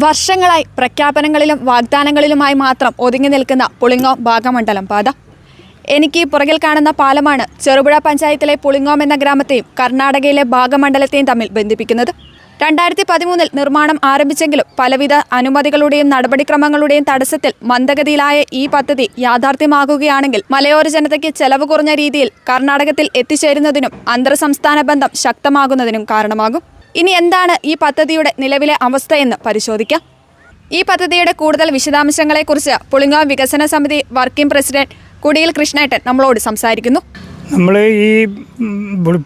വർഷങ്ങളായി പ്രഖ്യാപനങ്ങളിലും വാഗ്ദാനങ്ങളിലുമായി മാത്രം ഒതുങ്ങി നിൽക്കുന്ന പുളിങ്ങോം ഭാഗമണ്ഡലം പാത. എനിക്ക് പുറകിൽ കാണുന്ന പാലമാണ് ചെറുപുഴ പഞ്ചായത്തിലെ പുളിങ്ങോം എന്ന ഗ്രാമത്തെയും കർണാടകയിലെ ഭാഗമണ്ഡലത്തെയും തമ്മിൽ ബന്ധിപ്പിക്കുന്നത്. 2013 നിർമ്മാണം ആരംഭിച്ചെങ്കിലും പലവിധ അനുമതികളുടെയും നടപടിക്രമങ്ങളുടെയും തടസ്സത്തിൽ മന്ദഗതിയിലായ ഈ പദ്ധതി യാഥാർത്ഥ്യമാകുകയാണെങ്കിൽ മലയോര ജനതയ്ക്ക് ചെലവ് കുറഞ്ഞ രീതിയിൽ കർണാടകത്തിൽ എത്തിച്ചേരുന്നതിനും അന്തർ സംസ്ഥാന ബന്ധം ശക്തമാകുന്നതിനും കാരണമാകും. ഇനി എന്താണ് ഈ പദ്ധതിയുടെ നിലവിലെ അവസ്ഥയെന്ന് പരിശോധിക്കാം. ഈ പദ്ധതിയുടെ കൂടുതൽ വിശദാംശങ്ങളെക്കുറിച്ച് പുളിങ്ങോം വികസന സമിതി വർക്കിംഗ് പ്രസിഡന്റ് കുടിയിൽ കൃഷ്ണേട്ടൻ നമ്മളോട് സംസാരിക്കുന്നു. നമ്മൾ ഈ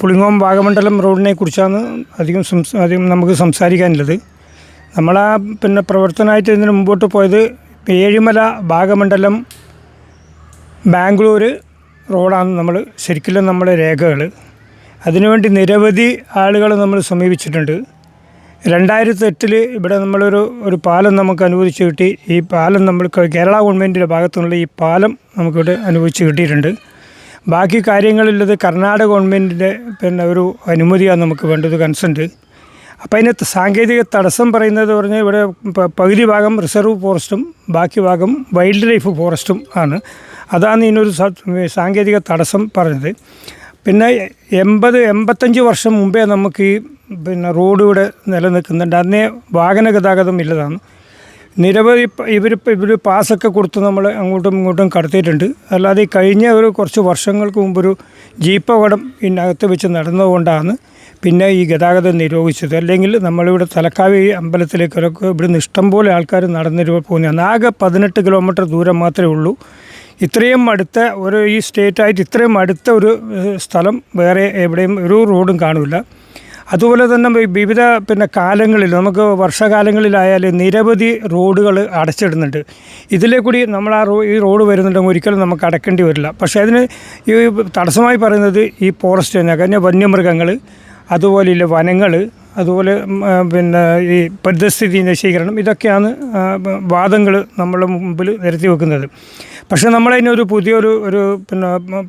പുളിങ്ങോം ഭാഗമണ്ഡലം റോഡിനെ കുറിച്ചാണ് അധികം നമുക്ക് സംസാരിക്കാനുള്ളത്. നമ്മളാ പ്രവർത്തനമായിട്ട് ഇതിന് മുമ്പോട്ട് പോയത് ഏഴിമല ഭാഗമണ്ഡലം ബാംഗ്ലൂർ റോഡാണ് നമ്മൾ ശരിക്കും നമ്മുടെ രേഖകൾ. അതിനുവേണ്ടി നിരവധി ആളുകൾ നമ്മൾ സമീപിച്ചിട്ടുണ്ട്. 2008 ഇവിടെ നമ്മളൊരു പാലം നമുക്ക് അനുവദിച്ച് കിട്ടി. ഈ പാലം നമ്മൾ കേരള ഗവൺമെൻറ്റിൻ്റെ ഭാഗത്തുനിന്നുള്ള ഈ പാലം നമുക്കിവിടെ അനുവദിച്ച് കിട്ടിയിട്ടുണ്ട്. ബാക്കി കാര്യങ്ങളുള്ളത് കർണാടക ഗവൺമെൻറ്റിൻ്റെ ഒരു അനുമതിയാണ് നമുക്ക് വേണ്ടത്, കൺസെൻറ്റ്. അപ്പോൾ അതിന് സാങ്കേതിക തടസ്സം പറയുന്നത് പറഞ്ഞാൽ ഇവിടെ പകുതി ഭാഗം റിസർവ് ഫോറസ്റ്റും ബാക്കി ഭാഗം വൈൽഡ് ലൈഫ് ഫോറസ്റ്റും ആണ്. അതാണ് ഇതിനൊരു സാങ്കേതിക തടസ്സം പറഞ്ഞത്. പിന്നെ 85 വർഷം മുമ്പേ നമുക്ക് ഈ റോഡ് ഇവിടെ നിലനിൽക്കുന്നുണ്ട്. അന്നേ വാഹന ഗതാഗതം ഇല്ലതാണ്. നിരവധി ഇവർ പാസ്സൊക്കെ കൊടുത്ത് നമ്മൾ അങ്ങോട്ടും ഇങ്ങോട്ടും കടത്തിയിട്ടുണ്ട്. അല്ലാതെ കഴിഞ്ഞ കുറച്ച് വർഷങ്ങൾക്ക് മുമ്പൊരു ജീപ്പ് അപകടം ഇതിനകത്ത് വെച്ച് നടന്നതുകൊണ്ടാണ് പിന്നെ ഈ ഗതാഗതം നിരോധിച്ചത്. അല്ലെങ്കിൽ നമ്മളിവിടെ തലക്കാവി അമ്പലത്തിലേക്കൊക്കെ ഇവിടുന്ന് ഇഷ്ടംപോലെ ആൾക്കാർ നടന്നിട്ട് പോകുന്നതാണ്. ആകെ 18 കിലോമീറ്റർ ദൂരം മാത്രമേ ഉള്ളൂ. ഇത്രയും അടുത്ത ഈ സ്റ്റേറ്റായിട്ട് ഇത്രയും അടുത്ത ഒരു സ്ഥലം വേറെ എവിടെയും ഒരു റോഡും കാണില്ല. അതുപോലെ തന്നെ വിവിധ കാലങ്ങളിൽ നമുക്ക് വർഷകാലങ്ങളിലായാലും നിരവധി റോഡുകൾ അടച്ചിടുന്നുണ്ട്. ഇതിലെ കൂടി നമ്മൾ ഈ റോഡ് വരുന്നുണ്ടെങ്കിൽ ഒരിക്കലും നമുക്ക് അടക്കേണ്ടി വരില്ല. പക്ഷേ അതിന് ഈ തടസ്സമായി പറയുന്നത് ഈ ഫോറസ്റ്റ് തന്നെ. കാരണം വന്യമൃഗങ്ങൾ, അതുപോലെയുള്ള വനങ്ങൾ, അതുപോലെ ഈ പരിസ്ഥിതി നശീകരണം, ഇതൊക്കെയാണ് വാദങ്ങൾ നമ്മളെ മുമ്പിൽ നിരത്തി വെക്കുന്നത്. പക്ഷേ നമ്മളതിനൊരു പുതിയൊരു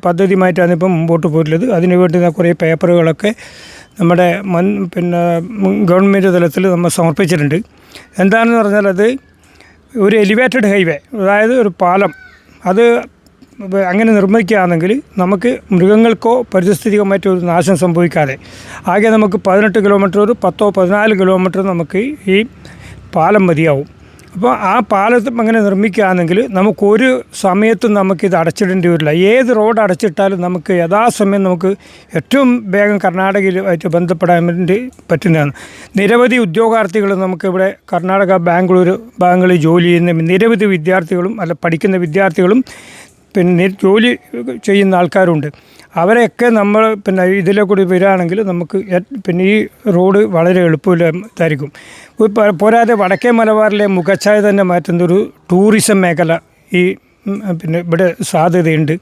പദ്ധതിയുമായിട്ടാണ് ഇപ്പം മുമ്പോട്ട് പോയിട്ടുള്ളത്. അതിന് വേണ്ടുന്ന കുറേ പേപ്പറുകളൊക്കെ നമ്മുടെ ഗവൺമെൻറ് തലത്തിൽ നമ്മൾ സമർപ്പിച്ചിട്ടുണ്ട്. എന്താണെന്ന് പറഞ്ഞാൽ അത് ഒരു എലിവേറ്റഡ് ഹൈവേ, അതായത് ഒരു പാലം, അത് അങ്ങനെ നിർമ്മിക്കുകയാണെങ്കിൽ നമുക്ക് മൃഗങ്ങൾക്കോ പരിസ്ഥിതിക്കോ മറ്റൊരു നാശം സംഭവിക്കാതെ ആകെ നമുക്ക് 18 കിലോമീറ്റർ, ഒരു 10-14 കിലോമീറ്റർ നമുക്ക് ഈ പാലം മതിയാവും. അപ്പോൾ ആ പാലത്തും അങ്ങനെ നിർമ്മിക്കുകയാണെങ്കിൽ നമുക്കൊരു സമയത്തും നമുക്കിത് അടച്ചിടേണ്ടി വരില്ല. ഏത് റോഡ് അടച്ചിട്ടാലും നമുക്ക് യഥാസമയം നമുക്ക് ഏറ്റവും വേഗം കർണാടകയിലുമായിട്ട് ബന്ധപ്പെടാൻ വേണ്ടി പറ്റുന്നതാണ്. നിരവധി ഉദ്യോഗാർത്ഥികൾ നമുക്കിവിടെ കർണാടക ബാംഗ്ലൂർ ജോലി ചെയ്യുന്ന നിരവധി വിദ്യാർത്ഥികളും പഠിക്കുന്ന വിദ്യാർത്ഥികളും ജോലി ചെയ്യുന്ന ആൾക്കാരുണ്ട്. അവരെയൊക്കെ നമ്മൾ ഇതിലെ കൂടി വരികയാണെങ്കിൽ നമുക്ക് ഈ റോഡ് വളരെ എളുപ്പമായിരിക്കും. പോരാതെ വടക്കേ മലബാറിലെ മുഖച്ഛായ തന്നെ മാറ്റുന്നൊരു ടൂറിസം മേഖല ഈ ഇവിടെ സാധ്യതയുണ്ട്.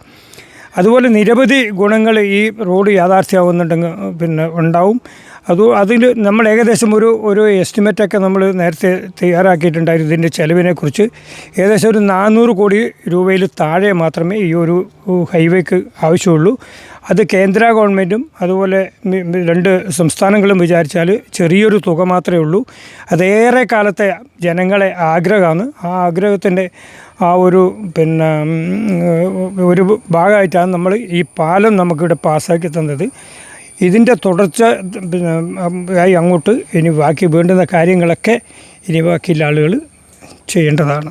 അതുപോലെ നിരവധി ഗുണങ്ങൾ ഈ റോഡ് യാഥാർത്ഥ്യമാകുന്നുണ്ടെങ്കിൽ ഉണ്ടാവും. അതിൽ നമ്മൾ ഏകദേശം ഒരു എസ്റ്റിമേറ്റൊക്കെ നമ്മൾ നേരത്തെ തയ്യാറാക്കിയിട്ടുണ്ടായിരുന്നു. ഇതിൻ്റെ ചെലവിനെക്കുറിച്ച് ഏകദേശം ഒരു 400 കോടി രൂപയിൽ താഴെ മാത്രമേ ഈ ഒരു ഹൈവേക്ക് ആവശ്യമുള്ളൂ. അത് കേന്ദ്ര ഗവൺമെൻറ്റും അതുപോലെ 2 സംസ്ഥാനങ്ങളും വിചാരിച്ചാൽ ചെറിയൊരു തുക മാത്രമേ ഉള്ളൂ. അതേറെ കാലത്തെ ജനങ്ങളെ ആഗ്രഹമാണ്. ആ ആഗ്രഹത്തിൻ്റെ ഒരു ഒരു ഭാഗമായിട്ടാണ് നമ്മൾ ഈ പാലം നമുക്കിവിടെ പാസ്സാക്കി തന്നത്. ഇതിൻ്റെ തുടർച്ച ആയി അങ്ങോട്ട് ഇനി ബാക്കി വേണ്ടുന്ന കാര്യങ്ങളൊക്കെ ഇനി ബാക്കിയുള്ള ആളുകൾ ചെയ്യേണ്ടതാണ്.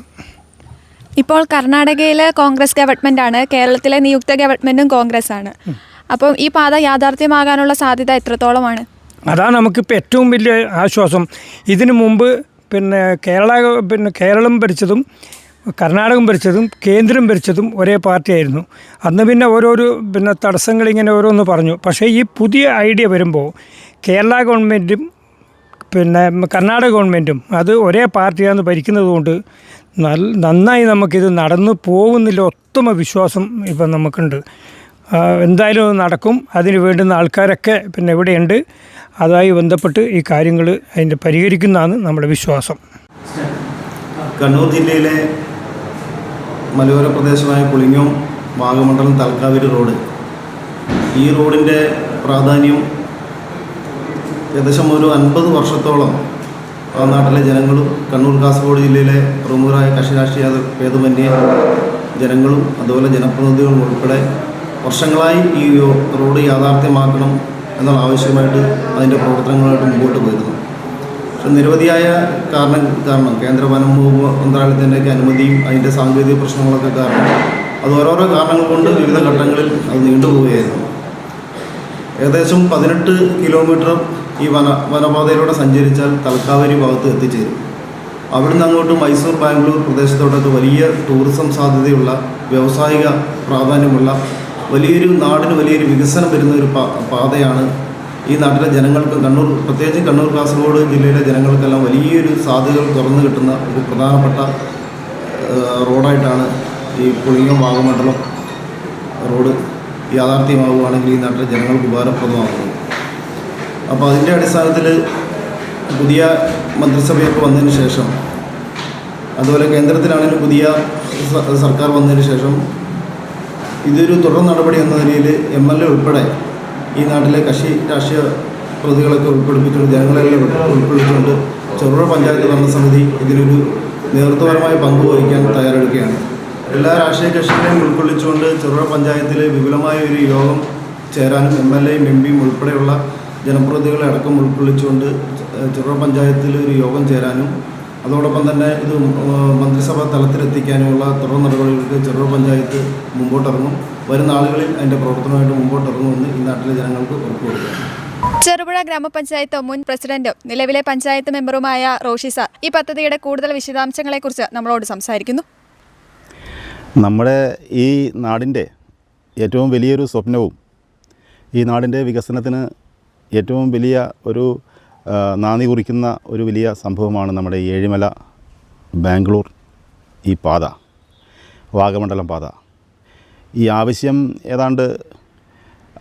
ഇപ്പോൾ കർണാടകയിലെ കോൺഗ്രസ് ഗവൺമെൻറ്റാണ്, കേരളത്തിലെ നിയുക്ത ഗവൺമെൻറ്റും കോൺഗ്രസ് ആണ്. അപ്പം ഈ പാത യാഥാർത്ഥ്യമാകാനുള്ള സാധ്യത എത്രത്തോളമാണ്? അതാണ് നമുക്കിപ്പോൾ ഏറ്റവും വലിയ ആശ്വാസം. ഇതിനു മുമ്പ് കേരളം ഭരിച്ചതും കർണാടകം ഭരിച്ചതും കേന്ദ്രം ഭരിച്ചതും ഒരേ പാർട്ടിയായിരുന്നു. അന്ന് പിന്നെ ഓരോരോ തടസ്സങ്ങളിങ്ങനെ ഓരോന്ന് പറഞ്ഞു. പക്ഷേ ഈ പുതിയ ഐഡിയ വരുമ്പോൾ കേരള ഗവൺമെൻറ്റും കർണാടക ഗവൺമെൻറ്റും അത് ഒരേ പാർട്ടിയാണ് ഭരിക്കുന്നത് കൊണ്ട് നന്നായി നമുക്കിത് നടന്നു പോകുന്നില്ല ഉത്തമ വിശ്വാസം ഇപ്പം നമുക്കുണ്ട്. എന്തായാലും നടക്കും. അതിന് വേണ്ടുന്ന ആൾക്കാരൊക്കെ ഇവിടെയുണ്ട്. അതുമായി ബന്ധപ്പെട്ട് ഈ കാര്യങ്ങൾ അതിൻ്റെ പരിഹരിക്കുന്നതാണ് നമ്മുടെ വിശ്വാസം. കണ്ണൂർ ജില്ലയിലെ മലയോര പ്രദേശമായ പുളിങ്ങോം ഭാഗമണ്ഡലം തലക്കാവേരി റോഡ്, ഈ റോഡിൻ്റെ പ്രാധാന്യം ഏകദേശം ഒരു 50 വർഷത്തോളം ആ നാട്ടിലെ ജനങ്ങളും കണ്ണൂർ കാസർഗോഡ് ജില്ലയിലെ പ്രമുഖരായ കക്ഷി രാഷ്ട്രീയ ഭേദമന്യേ ജനങ്ങളും അതുപോലെ ജനപ്രതിനിധികളും ഉൾപ്പെടെ വർഷങ്ങളായി ഈ റോഡ് യാഥാർത്ഥ്യമാക്കണം എന്നുള്ള ആവശ്യമായിട്ട് അതിൻ്റെ പ്രവർത്തനങ്ങളായിട്ട് മുമ്പോട്ട് പോയിരുന്നു. പക്ഷെ നിരവധിയായ കാരണം കേന്ദ്ര വനം മന്ത്രാലയത്തിൻ്റെയൊക്കെ അനുമതിയും അതിൻ്റെ സാങ്കേതിക പ്രശ്നങ്ങളൊക്കെ കാരണം അത് ഓരോരോ കാരണങ്ങൾ കൊണ്ട് വിവിധ ഘട്ടങ്ങളിൽ അത് നീണ്ടുപോവുകയായിരുന്നു. ഏകദേശം 18 കിലോമീറ്റർ ഈ വനപാതയിലൂടെ സഞ്ചരിച്ചാൽ തലക്കാവേരി ഭാഗത്ത് എത്തിച്ചേരും. അവിടുന്ന് അങ്ങോട്ട് മൈസൂർ, ബാംഗ്ലൂർ പ്രദേശത്തോടൊക്കെ വലിയ ടൂറിസം സാധ്യതയുള്ള, വ്യാവസായിക പ്രാധാന്യമുള്ള നാടിന് വലിയൊരു വികസനം വരുന്ന ഒരു പാതയാണ്. ഈ നാട്ടിലെ ജനങ്ങൾക്ക് പ്രത്യേകിച്ച് കണ്ണൂർ കാസർഗോഡ് ജില്ലയിലെ ജനങ്ങൾക്കെല്ലാം വലിയൊരു സാധ്യതകൾ തുറന്നു കിട്ടുന്ന ഒരു പ്രധാനപ്പെട്ട റോഡായിട്ടാണ് ഈ പുളിങ്ങം വാഗമണ്ഡലം റോഡ് യാഥാർത്ഥ്യമാവുകയാണെങ്കിൽ ഈ നാട്ടിലെ ജനങ്ങൾക്ക് ഉപകാരപ്രദമാകുന്നത്. അപ്പോൾ അതിൻ്റെ അടിസ്ഥാനത്തിൽ പുതിയ മന്ത്രിസഭയൊക്കെ വന്നതിന് ശേഷം, അതുപോലെ കേന്ദ്രത്തിലാണെങ്കിലും പുതിയ സർക്കാർ വന്നതിന് ശേഷം ഇതൊരു തുടർ നടപടി എന്ന നിലയിൽ MLA ഉൾപ്പെടെ ഈ നാട്ടിലെ കക്ഷി രാഷ്ട്രീയ പ്രതികളൊക്കെ ഉൾപ്പെടുപ്പിച്ചുകൊണ്ട്, ജനങ്ങളെല്ലാം ഉൾപ്പെടുത്തിക്കൊണ്ട് ചെറുപുഴ പഞ്ചായത്ത് ഭരണസമിതി ഇതിനൊരു നേതൃത്വപരമായ പങ്ക് വഹിക്കാൻ തയ്യാറെടുക്കുകയാണ്. എല്ലാ രാഷ്ട്രീയ കക്ഷികളെയും ഉൾക്കൊള്ളിച്ചുകൊണ്ട് ചെറുപുഴ പഞ്ചായത്തിൽ വിപുലമായ ഒരു യോഗം ചേരാനും MLAയും MPയും ഉൾപ്പെടെയുള്ള ജനപ്രതിനിധികളെ അടക്കം ഉൾക്കൊള്ളിച്ചുകൊണ്ട് ചെറുപുഴ പഞ്ചായത്തിൽ ഒരു യോഗം ചേരാനും അതോടൊപ്പം തന്നെ ഇത് മന്ത്രിസഭാ തലത്തിലെത്തിക്കാനുമുള്ള തുടർ നടപടികൾക്ക് ചെറുപുഴ പഞ്ചായത്ത് മുമ്പോട്ടിറങ്ങും. വരുന്ന ആളുകളിൽ അതിൻ്റെ പ്രവർത്തനമായിട്ട് മുമ്പോട്ടിറങ്ങുമെന്ന് ഈ നാട്ടിലെ ജനങ്ങൾക്ക് ഉറപ്പ് കൊടുക്കുകയാണ്. ചെറുപുഴ ഗ്രാമപഞ്ചായത്ത് മുൻ പ്രസിഡന്റും നിലവിലെ പഞ്ചായത്ത് മെമ്പറുമായ റോഷി സാർ ഈ പദ്ധതിയുടെ കൂടുതൽ വിശദാംശങ്ങളെക്കുറിച്ച് നമ്മളോട് സംസാരിക്കുന്നു. നമ്മുടെ ഈ നാടിൻ്റെ ഏറ്റവും വലിയൊരു സ്വപ്നവും ഈ നാടിൻ്റെ വികസനത്തിന് ഏറ്റവും വലിയ ഒരു നാന്ദി കുറിക്കുന്ന ഒരു വലിയ സംഭവമാണ് നമ്മുടെ ഏഴിമല ബാംഗ്ലൂർ ഈ പാത, വാഗമണ്ഡലം പാത. ഈ ആവശ്യം ഏതാണ്ട്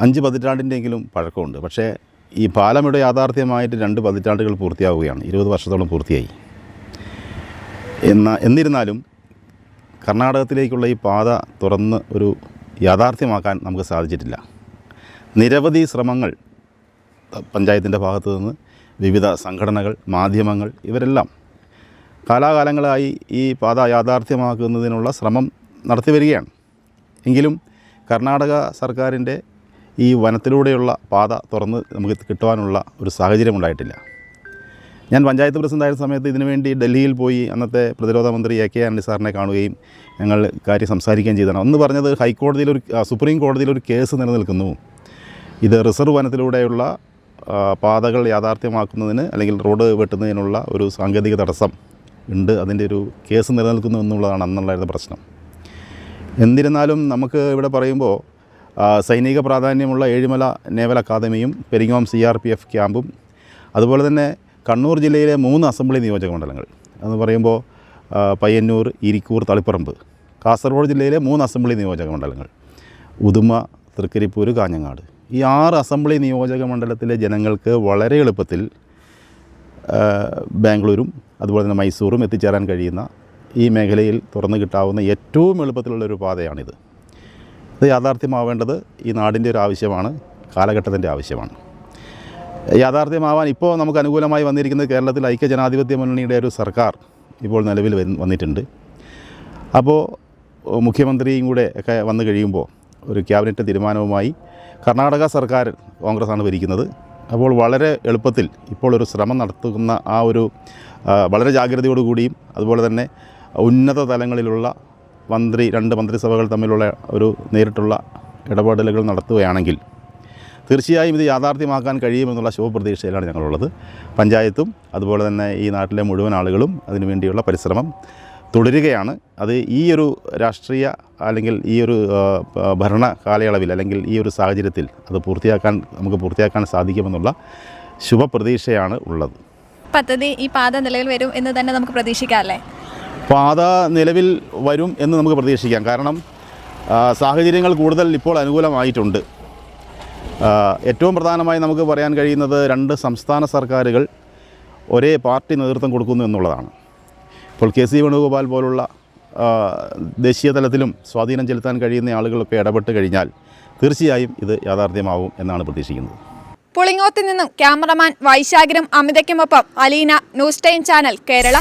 5 പതിറ്റാണ്ടിൻ്റെയെങ്കിലും പഴക്കമുണ്ട്. പക്ഷേ ഈ പാലം ഇവിടെ യാഥാർത്ഥ്യമായിട്ട് 2 പതിറ്റാണ്ടുകൾ പൂർത്തിയാവുകയാണ്. 20 വർഷത്തോളം പൂർത്തിയായി. എന്നിരുന്നാലും കർണാടകത്തിലേക്കുള്ള ഈ പാത തുറന്ന് ഒരു യാഥാർത്ഥ്യമാക്കാൻ നമുക്ക് സാധിച്ചിട്ടില്ല. നിരവധി ശ്രമങ്ങൾ പഞ്ചായത്തിൻ്റെ ഭാഗത്തു നിന്ന് വിവിധ സംഘടനകൾ, മാധ്യമങ്ങൾ ഇവരെല്ലാം കാലാകാലങ്ങളായി ഈ പാത യാഥാർത്ഥ്യമാക്കുന്നതിനുള്ള ശ്രമം നടത്തി വരികയാണ്. എങ്കിലും കർണാടക സർക്കാരിൻ്റെ ഈ വനത്തിലൂടെയുള്ള പാത തുറന്ന് നമുക്ക് കിട്ടുവാനുള്ള ഒരു സാഹചര്യം ഉണ്ടായിട്ടില്ല. ഞാൻ പഞ്ചായത്ത് പ്രസിഡൻ്റായിരുന്ന സമയത്ത് ഇതിനുവേണ്ടി ഡൽഹിയിൽ പോയി അന്നത്തെ പ്രതിരോധ മന്ത്രി AK ആന്റണി സാറിനെ കാണുകയും ഞങ്ങൾ കാര്യം സംസാരിക്കുകയും ചെയ്തതാണ്. അന്ന് പറഞ്ഞത് സുപ്രീം കോടതിയിലൊരു കേസ് നിലനിൽക്കുന്നു. ഇത് റിസർവ് വനത്തിലൂടെയുള്ള പാതകൾ യാഥാർത്ഥ്യമാക്കുന്നതിന് അല്ലെങ്കിൽ റോഡ് വെട്ടുന്നതിനുള്ള ഒരു സാങ്കേതിക തടസ്സം ഉണ്ട്, അതിൻ്റെ ഒരു കേസ് നിലനിൽക്കുന്നു എന്നുള്ളതാണ് അന്നുണ്ടായിരുന്ന പ്രശ്നം. എന്നിരുന്നാലും നമുക്ക് ഇവിടെ പറയുമ്പോൾ സൈനിക പ്രാധാന്യമുള്ള ഏഴിമല നേവൽ അക്കാദമിയും പെരിങ്ങോം CRPF ക്യാമ്പും അതുപോലെ തന്നെ കണ്ണൂർ ജില്ലയിലെ 3 അസംബ്ലി നിയോജക മണ്ഡലങ്ങൾ എന്ന് പറയുമ്പോൾ പയ്യന്നൂർ, ഇരിക്കൂർ, തളിപ്പറമ്പ്, കാസർഗോഡ് ജില്ലയിലെ 3 അസംബ്ലി നിയോജക മണ്ഡലങ്ങൾ, ഉദുമ, തൃക്കരിപ്പൂർ, കാഞ്ഞങ്ങാട്, ഈ 6 അസംബ്ലി നിയോജക മണ്ഡലത്തിലെ ജനങ്ങൾക്ക് വളരെ എളുപ്പത്തിൽ ബാംഗ്ലൂരും അതുപോലെ തന്നെ മൈസൂറും എത്തിച്ചേരാൻ കഴിയുന്ന ഈ മേഖലയിൽ തുറന്നു കിട്ടാവുന്ന ഏറ്റവും എളുപ്പത്തിലുള്ളൊരു പാതയാണിത്. ഇത് യാഥാർത്ഥ്യമാവേണ്ടത് ഈ നാടിൻ്റെ ഒരു ആവശ്യമാണ്, കാലഘട്ടത്തിൻ്റെ ആവശ്യമാണ്. യാഥാർത്ഥ്യമാവാൻ ഇപ്പോൾ നമുക്ക് അനുകൂലമായി വന്നിരിക്കുന്നത് കേരളത്തിൽ ഐക്യജനാധിപത്യ മുന്നണിയുടെ ഒരു സർക്കാർ ഇപ്പോൾ നിലവിൽ വന്നിട്ടുണ്ട്. അപ്പോൾ മുഖ്യമന്ത്രിയും കൂടെ ഒക്കെ വന്നു കഴിയുമ്പോൾ ഒരു ക്യാബിനറ്റ് തീരുമാനവുമായി കർണാടക സർക്കാർ, കോൺഗ്രസ്സാണ് ഭരിക്കുന്നത്. അപ്പോൾ വളരെ എളുപ്പത്തിൽ ഇപ്പോൾ ഒരു ശ്രമം നടത്തുന്ന ആ ഒരു വളരെ ജാഗ്രതയോടുകൂടിയും അതുപോലെ തന്നെ ഉന്നത തലങ്ങളിലുള്ള 2 മന്ത്രിസഭകൾ തമ്മിലുള്ള ഒരു നേരിട്ടുള്ള ഇടപെടലുകൾ നടത്തുകയാണെങ്കിൽ തീർച്ചയായും ഇത് യാഥാർത്ഥ്യമാക്കാൻ കഴിയുമെന്നുള്ള ശുഭപ്രതീക്ഷയിലാണ് ഞങ്ങളുള്ളത്. പഞ്ചായത്തും അതുപോലെ തന്നെ ഈ നാട്ടിലെ മുഴുവൻ ആളുകളും അതിനുവേണ്ടിയുള്ള പരിശ്രമം തുടരുകയാണ്. അത് ഈ ഒരു രാഷ്ട്രീയ അല്ലെങ്കിൽ ഈ ഒരു ഭരണ കാലയളവിൽ അല്ലെങ്കിൽ ഈ ഒരു സാഹചര്യത്തിൽ അത് നമുക്ക് പൂർത്തിയാക്കാൻ സാധിക്കുമെന്നുള്ള ശുഭപ്രതീക്ഷയാണ് ഉള്ളത്. പദ്ധതി ഈ പാത നിലവിൽ വരും എന്ന് തന്നെ നമുക്ക് പ്രതീക്ഷിക്കാമല്ലേ? പാത നിലവിൽ വരും എന്ന് നമുക്ക് പ്രതീക്ഷിക്കാം. കാരണം സാഹചര്യങ്ങൾ കൂടുതൽ ഇപ്പോൾ അനുകൂലമായിട്ടുണ്ട്. ഏറ്റവും പ്രധാനമായി നമുക്ക് പറയാൻ കഴിയുന്നത് 2 സംസ്ഥാന സർക്കാരുകൾ ഒരേ പാർട്ടി നേതൃത്വം കൊടുക്കുന്നു എന്നുള്ളതാണ്. ഇപ്പോൾ KC വേണുഗോപാൽ പോലുള്ള ദേശീയ തലത്തിലും സ്വാധീനം ചെലുത്താൻ കഴിയുന്ന ആളുകളൊക്കെ ഇടപെട്ട് കഴിഞ്ഞാൽ തീർച്ചയായും ഇത് യാഥാർത്ഥ്യമാവും എന്നാണ് പ്രതീക്ഷിക്കുന്നത്. പുളിങ്ങോത്ത് നിന്നും ക്യാമറമാൻ വൈശാഖരും അമിതയ്ക്കുമൊപ്പം Aleena, news time channel, Kerala.